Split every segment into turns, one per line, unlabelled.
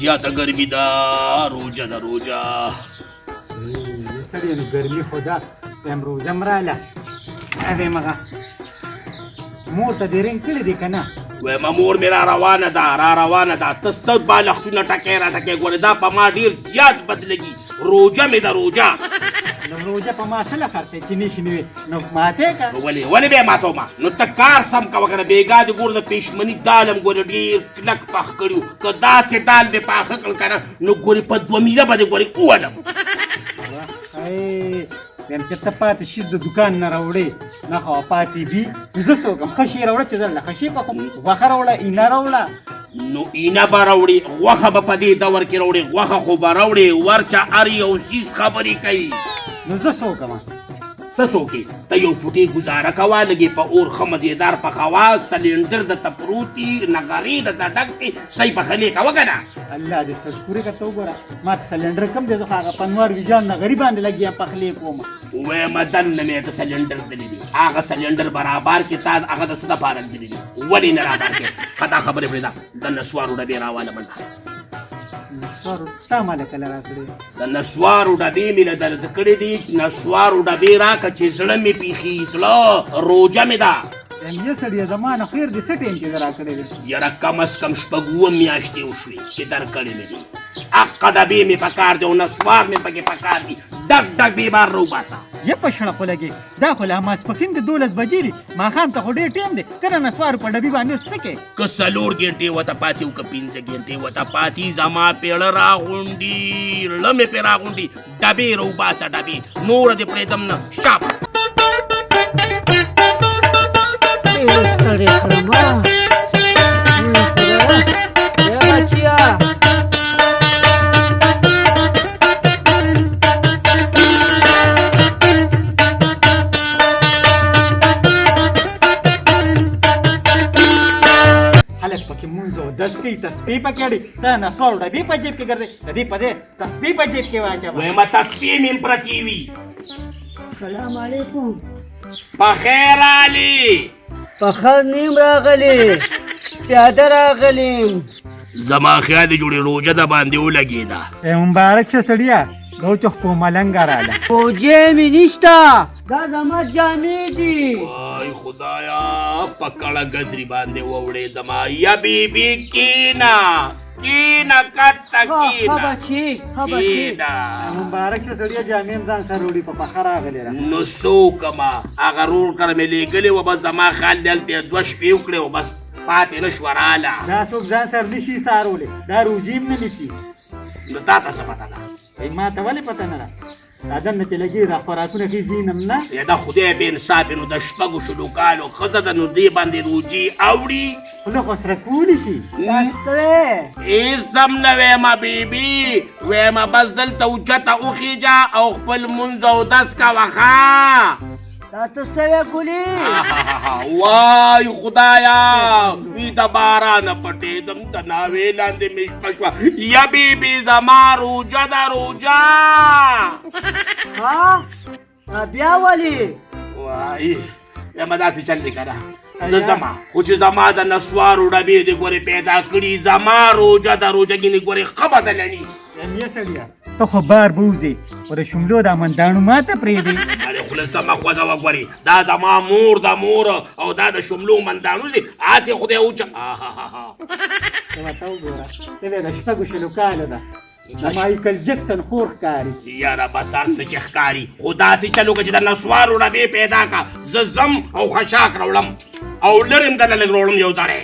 زیاته ګرمي ده روژه ده روژه
سړی نو ګرمي خو ده یم روژه م راله وایم هغه مور ته دې رنګ کړی دی که نه
وایم مور مې را روانه ده ته ستا بالښتونه ټکی را ټکی ګورې دا په ما ډېر زیات بد لګي روژه مې ده روژه
نو روژه په ما څه له خرڅوې چې نشي نو نو ماتې که
ولې بیا ماتوم نو ته کار سم کوه که نه بېګا دې ګوره د پېشمني دال هم ګورې ډېر کلک پخ کړي وو که داسې دال دې پاخه کړل که نه نو ګورې په 2 میله به دې ګورې وولم
یم چې ته پاتې شي د دوکان نه راوړې نه خو پاتې وي زه څه وکړم ښه شي راوړه چې زه له ښه شي پخوم غوښه راوړه اینه راوړه
نو اینه به راوړې غوښه به په دې دور کې راوړې غوښه خو به راوړې ورچه هر یو څیز خبرې کوي
نو زه څه وکړم
څه څوکې ته یو فوټې ګزاره کوه لږې په اور ښه مزېدار پخوه سلینډر درته پروت دي نغرې درته ډک دي صحیح پخلی کوه که نه
الله دې سجپورې که ته وګوره ما ته سلینډر کم دی زه خو هغه پنوار ویجان نغري باندې لګیا پخلی کوم
وایم دننه مې ته سلینډر دلی دي هغه سلینډر برابر کې تا هغه د څه دپاره دلی دي ولې نه رابر کې ښه دا خبرې پرېږده د نسوارو ډبې راواله منډه
تا ماله کله راکړې
د نسوارو ډبې مې له درته کړې دي نسوارو ډبې راکړه چې زړه مې پیښي زړه روژه مې ده
یې سړیه زما نه خیر دې څه ټیم کې زه راکړې دي
یاره کم از کم 6 میاشتې وشوې چې درکړې مې دي حقه ډبې مې پکار دي او نسوار مې پکې پکار دي ډک ډک بیمار راوباسه
یې په شړه خو لګې دا خو لا ماسپښین د 12 بجې دي ماښام ته خو ډېر ټیم دی ته د نسوارو په ډبې باندې څه کوې
که 4 ګنټې ورته پاتې وو که 5 ګنټې ورته پاتې زما پیړه راغونډي زړه مې پرې راغونډي ډبې راوباسه ډبې نوره دې پرېږدم نه شابه
ستړی کړم بچیا
خلک پکې مونځ او درس کوي تسبیح پکې اړي ته نسوارو ډبې په جیب کې ګرځې د دې په دې تسبیح په جیب کې واچوه
وایم تسبیح مې پرتې وي
سلام علیکم
پخیر علي
پخر نیم راغلی پیاده راغلیم
زما خیال دی جوړې روژه د باندې ولګېده
مبارک شه سړیه دا اوچخ په ملنګه راله
پوجې مې نشته دا زما جامې دي
وای خدایا په کړه ګدري باندې ووړېدمه یا بیبي کینا کینا کټه کینا
بچی
مبارک شه سړیه جامې هم ځان سره وړي په پخه راغلې ده
نو څه وکړمه هغه رور کړه مې لېږلې وه بس زما خیال دی هلته 2 شپې وکړې و بس پاتې نه شوه راله
دا څوک ځان سره نشي سارولی دا روجي هم نه نیسي
نو تا ته څه پته ده
ما ته ولې پته نه ده دا دننه چې لګي دا خوراکونه ښې ځینم نه
دا خدای بې انصافې نو د 6 کالو ښځه ده نو دې باندې روجي اوړي
خوله خو سره کولی شي
دا ستړی
هېڅ هم نه ویمه بیبي ویمه بس دلته اوچته وخیجه او خپل مونځ اودس کوه ښه
دا ته څه ګلې
وای خدایا وی د بارانه پټېدم د ناوې لاندې مې شپه شوه یا بیبي زما روژه ده روژه
ها بیا ولې
وای یمه داسې چل دی که نه زه ځمه خو چې زما د نسوارو ډبې دې ګورې پیدا کړي زما روژه ده روژه ګینې ګورې ښه بدلني
یې سړیه ته خو بار به وځې خو د شملو دا منداڼو ماته پرېږدي
هلې خوله سمه خوځه وګورې دا زما مور د مور او دا د شملو منداڼو دي هسې خدای وچه
ته ورته وګوره ته بیا د 6 کالو ده د مایکل جکسن خور ښکاري
یاره بس هر څه چې ښکاري خو داسې چل وکړه چې د نسوارو ډبې پیدا کړه زه ځم او خشاک راوړم او لرې هم دله لږ راوړم یو ځړی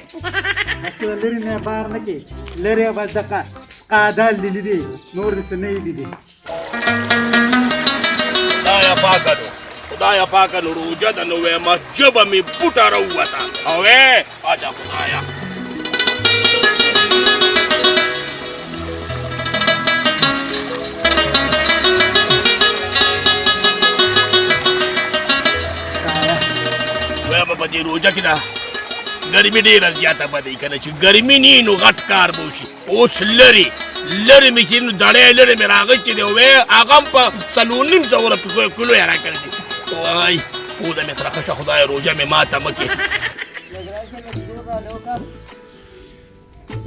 بس لرې نه بار نه کې لرې بس دقه سقادال دي لیدي نور دې څه نه یې لیدي
خدایه پاکه نو خدایه پاکه نو روژه ده نو ویمه ژبه مې بوټه راووته او اجه خدایه ویمه په دې روژه کې ده ګرمي ډېره زیاته به دی که نه چې ګرمي نه نو غټ کار به وشي اوس لرې مې چې نو دړی لرې مې راغوښتې دی وی هغه هم په 4.5 کیلو یې راکړی دی وای پوزه مې ترخه شه خدایه روژه مې ماته مه کړې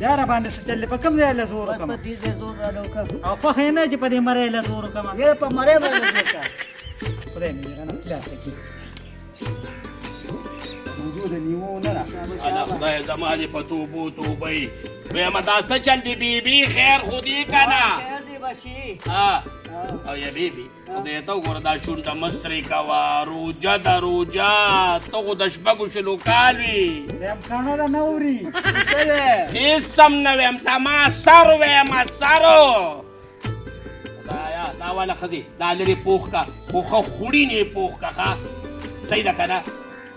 یاره باندې څه چلې په کوم ځای له زور
په
وکړم
دې زور را لوکم
او خوښ یې نه چې په دې مرۍ له زور وکړم
یې په مړې باندې وکړه
خدای مې غنم خلاص کړي موجود نیو نه را
انا خدای زما دې په توبو توبې ویم دا څه چل دی بیبي خیر خو دې که نه
خیر دی بچي
او یا بیبي خدای ته وګوره دا شونډه مسترې کوه روجه ده روجه ته خو د شپږو شلو کال وي
زم کاڼه ده نه اوري
هېڅ سم نه ویم زما سر ویم سرو خدایا دا والا ښځې دا لرې پوخ که خو ښه خوړینې پوخ که ښه صحیح ده که نه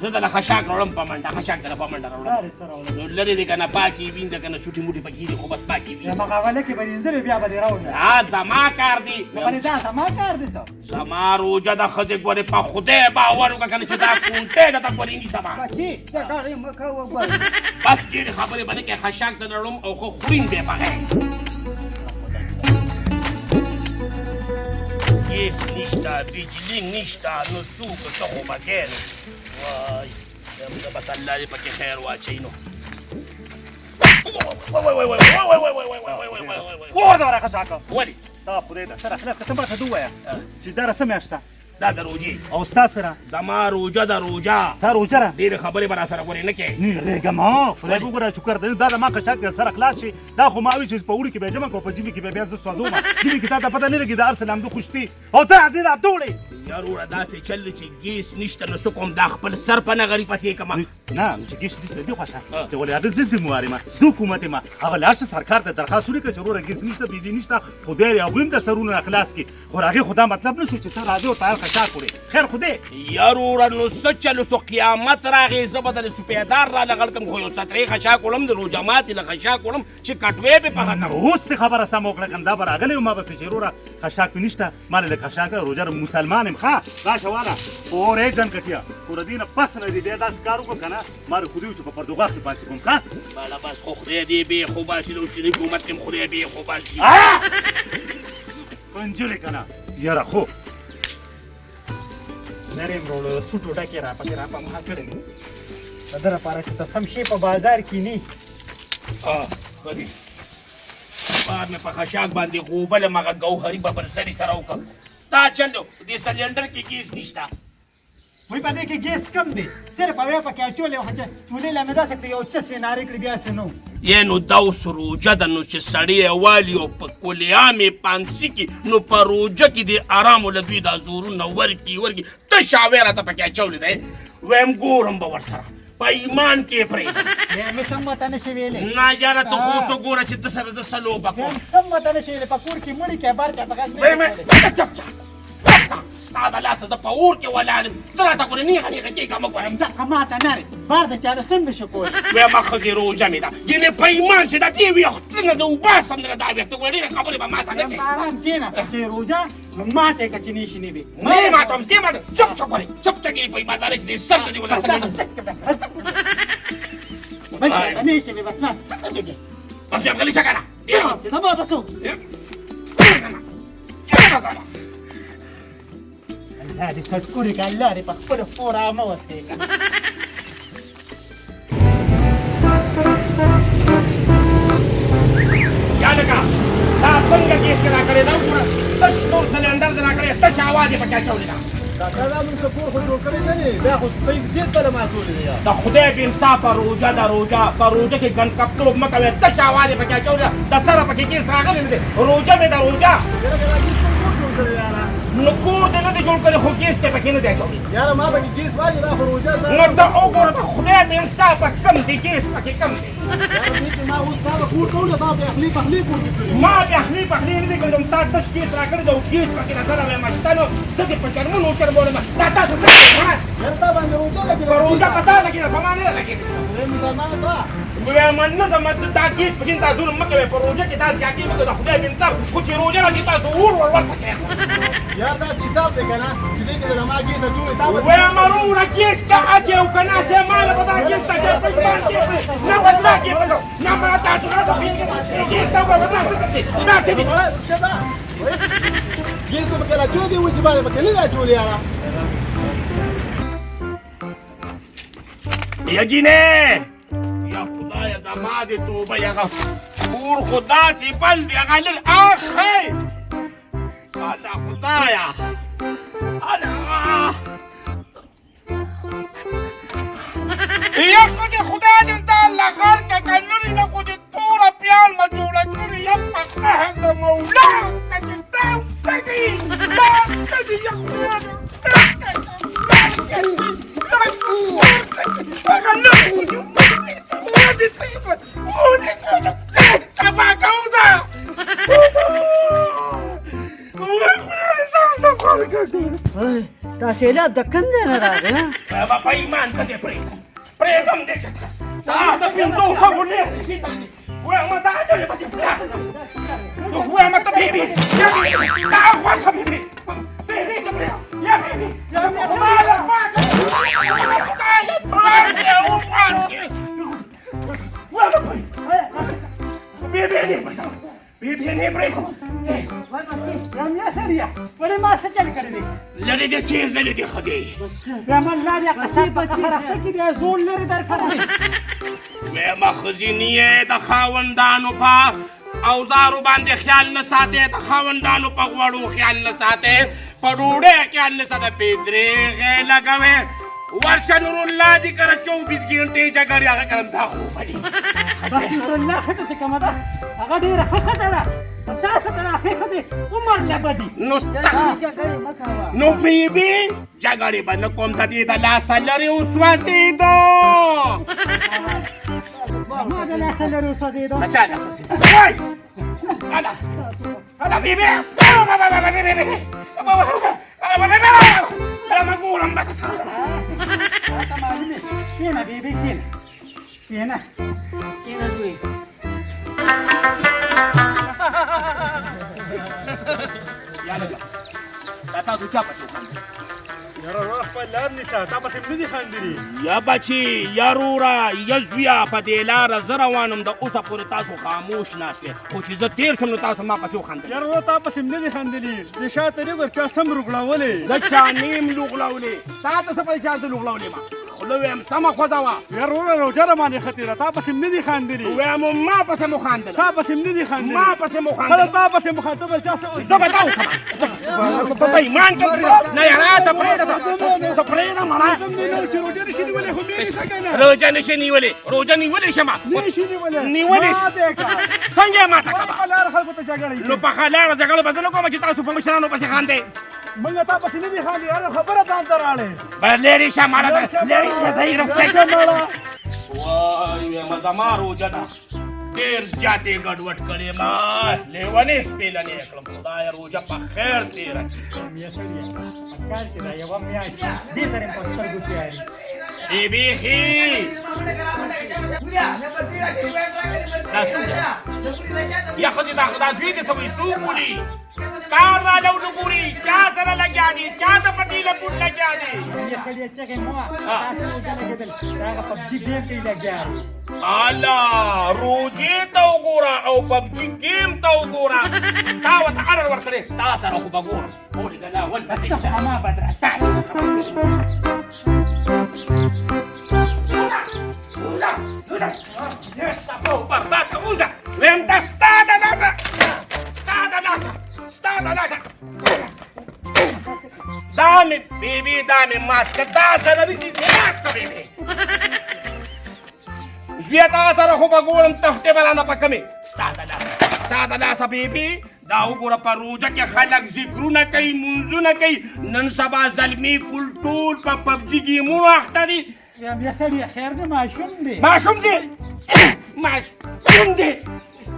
زه دله خشاک راوړم په منډه خشاک دله په منډه راوړم نو لرې دی که نه پاکې وین ده که نه سوټي موټي پکې دي خو بس پاکې وین
مقابله کې به انځلې بیا به دې راوړم
دا زما کار دی
خبرې دا زما کار دی څه
زما روجه د ښځې ګورې په خدای باور وکړه که نه چې دا کونټۍ ده ته ګورې نیسه به
بچي څه ډارې مه کوه ګوره
بس ډېرې خبرې به نه کوې خشاک ته راوړم او ښه خورین به یې پخوې گیس نشته بجلی نشته نو څوک ته خو بګې نو وای بس الله دې پکې خیر واچوي نو
وګوره دا راکه شاکه
ولې
دا خدای ده سره خلاف که ته ماته ده ووایه چې دا رسم میاشته
دا د روجې
او ستا سره
زما روجه د روجه
ستا روجه را
ډېرې خبرې به را سره ګورې نه کوې
نه غېږم خدای وګوره چې کار دا د ما قشاک سره خلاص شي دا خو ما وی چې په وړي کې به جمع کو په جیبي کې به بیا زه سوځوم جیبي کې تا ته پته نه لګي دا ارسل هم خوشتي او ته راځې دا دوړې
یا وروره داسې چل دی چې ګیس نشته نو څه کوم دا خپل سر په نغري پسې کړم
نه چې ګیس نشته دی خوښه چې ولې هغه زه ذمهوار یم زه حکومت یم هغه لاړ شه سرکار ته درخواست ولیکه چې وروره ګیس نشته بجلي نشته خدای هغوی هم د سرونه خلاص کړي خو هغې خو دا مطلب نه شو چې ته راځې او تایل خشاک وړې خیر خدای
یا وروره نو څه چل سو قیامت راغی زه به د سپېدار را لغړ کړم خو یو سترې خشاک وړم د روجه ماتې له خشاک وړم چې کټوې پې پخه کړم
اوس دې خبره سمه وکړه کنه دا به راغلی وم ما بس چې وروره خشاک مې نشته ما له خشاک روجه مسلمان یم ښه راشه والا اور ایک جن کټیا پورا دین پس نه دی بیا داس کار وکړه کنه ما خو دې چې په پردوغاښ کې پاسې کوم ښه
بالا بس خو خدای دې بې خو باسي د اوسني حکومت کې خدای بې خو باسي
کنجورې کنه یاره خو نریم وروړو سوټو ډکې را پکې را په مخه کړی د ده لپاره چې ته سم شي په بازار کې نه
ښه دي بار مې په خشاک باندې غوبله مغه ګوهري ببرسري سره وکړم تا چل دی دې سلینډر کې ګیس نشته
وای په دې کې ګیس کم دی صرف هغې پکې اچولې وه چې چولې له مې داسې کړې یو چس یې نارې کړې بیا سې نو
یې نو دا اوس روجه ده نو چې سړی یې والي او په کلیامې پانسي کې نو په روجه کې دې ارامو له دوی دا زورونه ورکي تش هغې راته پکې اچولی دی ویم ګورم به ورسره په ایمان کې یې پرېږدم
بیا مې سم ماته نشي ویلی
نه یاره ته خو اوس وګوره چې ده سره د څه لوبه
بیا
کوم
مې سم ماته نشي ویلی په کور کې مړي کې بار کې په غږ
ستا د لاسه زه په اور کې ولاړ یم ته راته ګورې نیغه نیغه کېږه مه ګورې
دغه ماته نرې بار د چا د څه نشي کولی
ویمه ښځې روجه مې ده یعنې په ایمان چې د دې ویښتونه د وباسم نه دا ویښته ګورې ډېرې خبرې به ماته نه کوې
آرام کښېنه چې روژه نو ماته یې که چې نشي نه وي
نه یې ماتوم زه یې ماتوم چپ چپ ګورې چپ چپ په ایماندارۍ چې دې سر نه دې ولا څنګه
نشي وي بس نه
بس بیا غلی شه که نه
زما به څوک الله دې سټکورې که الله دې په خپله خور عامه وستې که
یا لکه دا څنګه ګیس کې راکړې دا وګوره تش نور سلنډر دې راکړې تش هوا دې پکې اچولې ده
ډاکټر دا موږ څه کور خو جوړ کړی نه دی بیا خو صحیح ډېر بله ماتولې دی
د خدای بې انصافه روجه ده روجه په روجه کې ګنکپتوب مه کوې تش هوا دې پکې اچولې ده د سره پکې ګیس راغلی نه دی روجه مې ده روجه
یاره که دا ګیس کوم کور جوړ کړی یاره
نو کور دې نه دی جوړ کړی خو ګیس دې پکې نه دی اچولی
یاره ما پکې ګیس واچې دا خو روژه
نو ته وګوره د خدای بې انصافه کم دی ګیس پکې کم دی
یاره دې کې ما اوس تا به کور کولی تا به اخلي پخلي کور کې کړي
ما بیا اخلي پخلي نه دی کړی نو تا تش ګیس راکړی ده او ګیس پکې د سره ویمه شته نو زه دې په چرمونو وچربولم دا تاسو څه کوئ
یاره تا باندې روژه لګېده
په روژه په تا لګېده په ما نه ده لګېدې
مسلمانه تا
ویمه نه ځم دا ګیس پکې تا ظلم مه کوئ په روژه کې دا زیاتې مه کوئ د خدای بې انصاف خو چې روژه راشي تاسو اور ورته کوئ
یاره داسې حساب دی که نه چې دې کې د ما ګیس اچولې تا به
ویمه وروره ګیس که اچې او که نه اچې ماله به دا ګیس ته ګیس په ایمان کېږدي نه به دا کېږدو نه به دا ټوله به ګیس ته به دا څه کوي داسې دي
رخصه ده ګیس به پکې راچولې دي وچې باندې پکې نه دي اچولې یاره
یجینې یا خدایه زما دې توبه یغه کور خو داسې بل دی هغه لرې اخی الله خدایه الله یا خدای خدای دې زده الله غر که که لرې نه خو دې توره پیالمه جوړه کړې یم په قهر د مولا که چې دا وسګي دا وسګي یا خدای
دا سیلاب د کوم ځای نه راغی
بابا په ایمان ته دې پرېږدم دې چې دا د پنځو سوو لرې وایم دا ډېرې به دې وایم ته بېبي دا خوښه بېبي بېبي ته پرېږدم یا بېبي خدای له پاکه خدای له پاکه وپاکې وایم بېبي نه پرېږدم بېبي نه پرېږدم
رامیا سړیا ولې ما څه چل کړی دی
لرې دې څه زلې دې ښځې
رحمان الله دې قصاب په خرخه کې دې زول لري درکړی
وایم ښځینې یې د خاوندانو په اوزارو باندې خیال نه ساتې د خاوندانو په غوړو خیال نه ساتې په ډوډۍ خیال نه ساتې په درېغې لګوې ورشه نور الله دې کره 24 ګنټې جګړې هغه کرم دا خو بلي
بس نور الله ښځه چې کومه ده هغه ډېره ښه ښځه ده تاسو ته راښې ښځې عمر نه بدي
نو بیبي جګړې به نه کوم د دې د لاسه لرې وسوځېدو
ما د لاسه لرې وسوځېدو
د چا لاس وسوځېدو وای هلا بیبي ما ګورم به
راته معلومې کښېنه بیبي کښېنه کښېنه
کېنه دوی
یا لږه دا تاسو چا پسې وخاندئ
یاره ورور خپل لار نیسه تا پسې هم نه دي خاندلي
یا بچي یا روره یا زویه په دې لاره زه روانم د اوسه پورې تاسو خاموش ناست یې خو چې زه تېر شم نو تاسو ما پسې وخاندئ
یاره ورور تا پسې هم نه دي خاندلي د شا طریق ور چا سم روغړولې
زه چا نیم لوغړولې تا ته څه پسې چا زه لوغړولې ما خوله ویم سمه خوځه وه
یاره ورور روژه راباندې ښه تا پسې هم نه دي خاندلي
ویم ما پسې مو خاندله
تا پسې هم نه دي خاندلي
ما پسې مو
خله
خاندله
تا پسې مو خاندل بل چا څه
زه به دا وکړم په ایمان کې نه یاره ته پرېږده ته پرېږده مړه
چې روژه نشي نیولې خو مې نیسه که نه
روژه نشي نیولې روژه نیولې شمه
نشي نیولې
نیولې
ما دې که
څنګه یې ماته کړه
په لاره خلکو ته جګړه
نو په خلاړه جګړه به زه نه کوم چې تاسو په مشرانو پسې خاندئ
موږ تا پسې نه دي خاندي یاره خبره ځان ته راړې
بس لرې شه مړه ده لرې شه ځئ رخصت وای وایم زما روژه ده ډېر زیاتې ګډوډ کړې ما لیونې سپېلنې یې کړم خدایه روژه په خیر تېره کړي
میا سړیا په کال کې دا یوه میاشت دې سره په سترګو تیاري
بیخي دا څنګه یا ښځې دا دوی دې سوی څوک بولي کار راله ونګوري چا سره لګیا دي چا ته پټي له پټ لګیا دي
میا سړیا چغې مو تاسو روژه لګېدل دا هغه پبجي ګیم کې لګیا دی
الا روجې ته وګوره او پبجي ګیم ته وګوره تا ورته اړر ورکړې تا سره خو به ګورم ولې د لا ول
ته خو هما بدره
ویم دا ستا د لاسه دا مې بیبي دا مې مات که دا سره نشي مات که بیبي زویه تا سره خو به ګورم تختې به رانه په کمې ستا د لاسه بیبي دا وګوره په روژه کې خلک ذکرونه کوي مونځونه کوي نن سبا زلمي کلټول په پبجي ګیمونو اخته دي
میا سړیا خیر دی ماشوم دی
ماشوم دی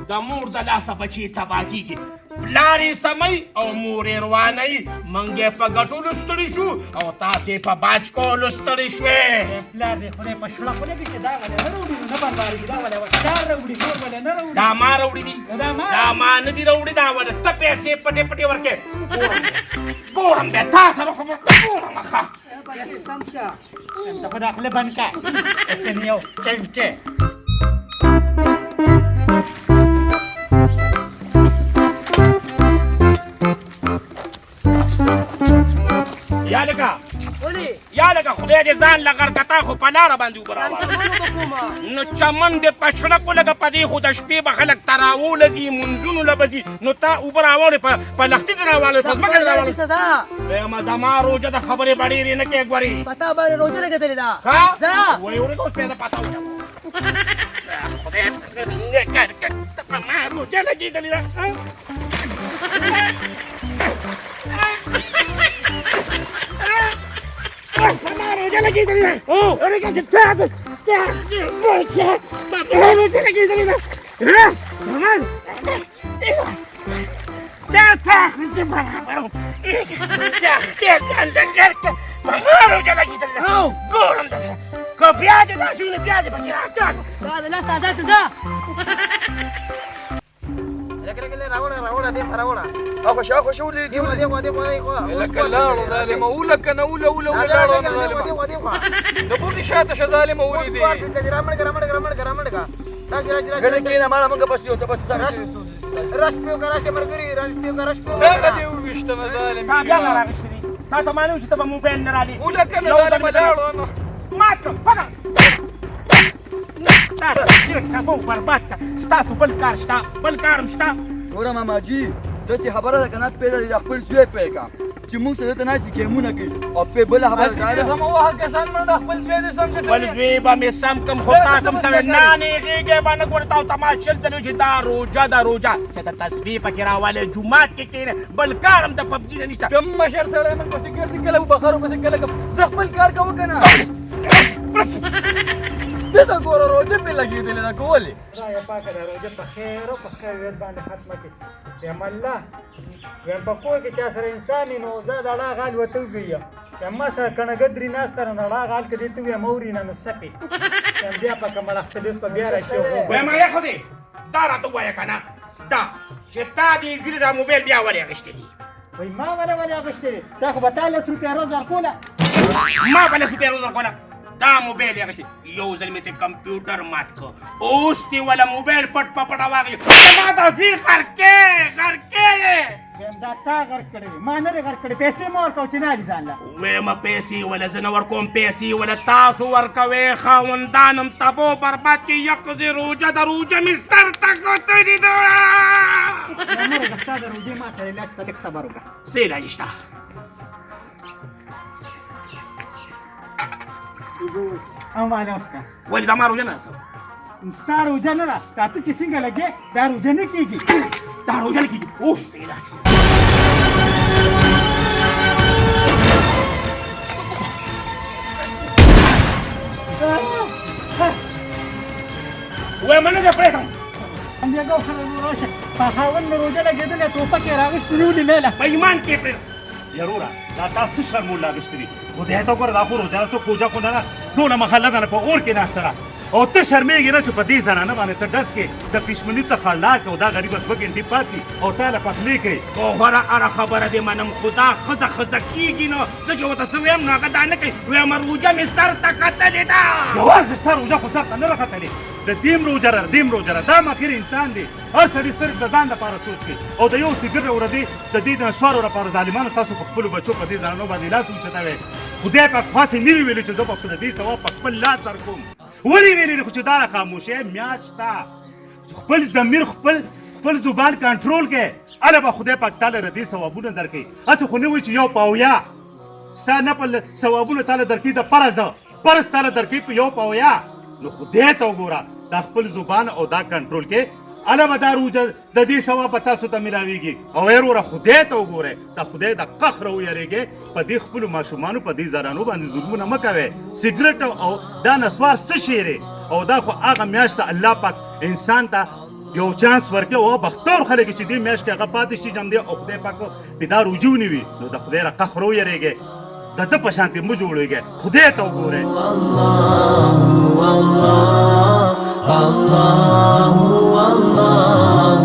د مور د لاسه بچي تباه کېږي پلار یې سمی او مور یې روانوي موږ یې په ګټلو ستړي شو او تاسو یې په باج کولو ستړي شوې
پلار دې خدای په شوله خو لګي چې دا ولې نه راوړي نه بندارېږي دا ولې چار راوړي نور ولې نه راوړي
دا ما راوړي دي دا ما نه دي راوړي دا ولې ته پیسې پټې پټې ورکې ګورم بیا تا سره خو به ګورم ښه
سم شه ته خو دا خوله بند کړه داسې مې یو چمچه
یا لکه
ولې
یا لکه خدای دې ځان له غرکتا خو په لاره باندې اوبه راوړه
څنګه به کومه
نو چمن دې په شړکو لکه په دې خو د شپې به خلک تراوله ځي منځونو له به ځي نو تا اوبه راوړې په لښتي دې راوړې په ځمکه دې راوړې
سزا
وایم زما روژه د خبرې به ډېرې نه کې ګورې
پتا باندې روزه لګېدلې ده
ها
ځه
وایي ورته اوس پیدا پتا وکړه خدای په ما روژه لګېدلې ده روژه لګېدلې ده ګورم داسې که بیا دې داسې وي نو بیا دې پکې راکړه
دا د لاس تازه ته ځه
لکه راوړه دې راوړه خوښه ولې دی
لکه لاړو ظالمه ولکه نه لاړو ظالمه د بوټي شاته شه ظالمه ولې دی
غلې کېنه ماړه موږ بس یو ته بس
دا دې وویشتمه ظالم
تا بیا لا راغښتې دي تا ته معلوم چې ته به موبایل نه رالې
ولکه نه ظالمه لاړو
ما کړه پګه برباد کړه ستاسو بل کار شته بل کار هم شته
ګوره ماماجي داسې خبره ده که نه پیدا د خپل زوی پی کا چې موږ سره دلته ناستې ګیمونه کوي او پې بله خبره دا ده
سمه وهه کسان مړه د خپل زوی دې سم
خپل زوی به مې سم کړم خو تا سم سوې نانې غېږې به نه ګورې تا ورته ما شل ځلې چې دا روژه ده روژه چې ته تسبیح پکې راولې جومات کې کښېنې بل کار هم د پبجي نه نشته
کم مشر سړی موږ پسې ګرځي کله بخارو پسې کله زه خپل کار کوم که نه دته ګوره روژه پې لګېدلې ده که ولې
خدای پاکه د روژه په خیر او په خیر باندې ختمه کړي وایم الله وایم په کور کې چا سره انسان وي نو زه د اړه غال ورته وګویم وایم ما سره کڼهګدري ناسته نو د اړه غال که دې ته ووایم اوري نه نو سپې وایم بیا پکه مړخته دې اوس په بیا راشي
وایم یا خدای دا راته ووایه که نه دا چې تا دې زوی دا موبایل بیا ولې اخیستی دي
وایي ما ولې اخیستی دی دا خو به تا 10 روپۍ روز درکوله
ما به 10 روپۍ روز درکوله دا موبایل یې اخیستی یو ځل مې ته کمپیوټر مات کړ اوس دې وله موبایل پټ په پټه واخلي ما ته فی غرقې
وایم دا تا غرق کړی دی ما نه دی غرق کړی پیسې مه ورکوه چې نه علي ځان له
ویمه پیسې وله زه نه ورکوم پیسې وله تاسو ورکوئ خاوندانم تبو برباد کې یقضې روژه د روژه مې سر ته ګوتلې ده
مرګه ستا د روژې ما سره علاج ته لږ صبر وکړه
څه علاج شته
او معنا اوس که
ولې دا ما روژه نه هستم
ستا روژه نه ده که ته چې څنګه لګې دا روژه نه کېږي
دا روژه نه کېږي اوس د علاج وایم نه دې پرېږدم
همدغه وخت راشه په خاوند مې روژه لګېدلې ټوپک یې راغېستې نیولې میله
په ایمان کې پرېږدم
یروره دا تاسو شرمول لاګشتې دي خدای ته ګوره دا خو روژه ده څوک پوجا خو نه ده ټوله محله ده نه په اور کې ناسته ده او ته شرمېږې نه چې په دې زنانه باندې ته ډز کې د پښمني ته خړلاک او دا غریبه 2 ګنټې پاسي او تا له پخلي کوي
خو غوره هره خبره دې منم خو دا ښځه کېږي نو زه چې ورته څه ویم نو هغه دا نه کوي ویم روژه مې سر ته ختلې ده
یوازې ستا روژه خو سر ته نه راختلې د دیم روژه ده دا مخیر انسان دی هر سړي صرف د ځان لپاره سوچ کوي او د یو سګرټ ورځي د دې د نسوارو لپاره ظالمانو تاسو په خپلو بچو په دې زنانو باندې لاس اوچتوئ خدای پاک خاصې نه وي ویلي چې زه به د دې ثواب په خپل لاس درکوم ولې ویلي خو چې دا خاموشي میاشت شته خپل ضمیر خپل زبان کنټرول کې هله به خدای پاک تعالی ردې ثوابونه درکوي هسې خو نه وایي چې یو پاویا ستا نفل ثوابونه تعالی درکوي د فرض تعالی درکوي په یو پاویا نو خدای ته وګوره دا خپل زبان او دا کنټرول کې هله به دا روژه د دې ثواب به تاسو ته میلاویږي او وروره خدای ته وګورئ د خدای د قهر ویریږئ په دې خپلو ماشومانو په دې زنانو باندې ظلمونه مه کوئ سګرټ او دا نسوار څه شی دی او دا خو هغه میاشت ته الله پاک انسان ته یو چانس ورکوي او بختور خلک چې دې میاشت کې هغه پاتې شي جمع دی او خدای پاک پې دا روژه ونیوي نو د خدای را قهر ویریږئ د ده په شانتې مه جوړېږئ خدای ته وګورئ
الله الله الله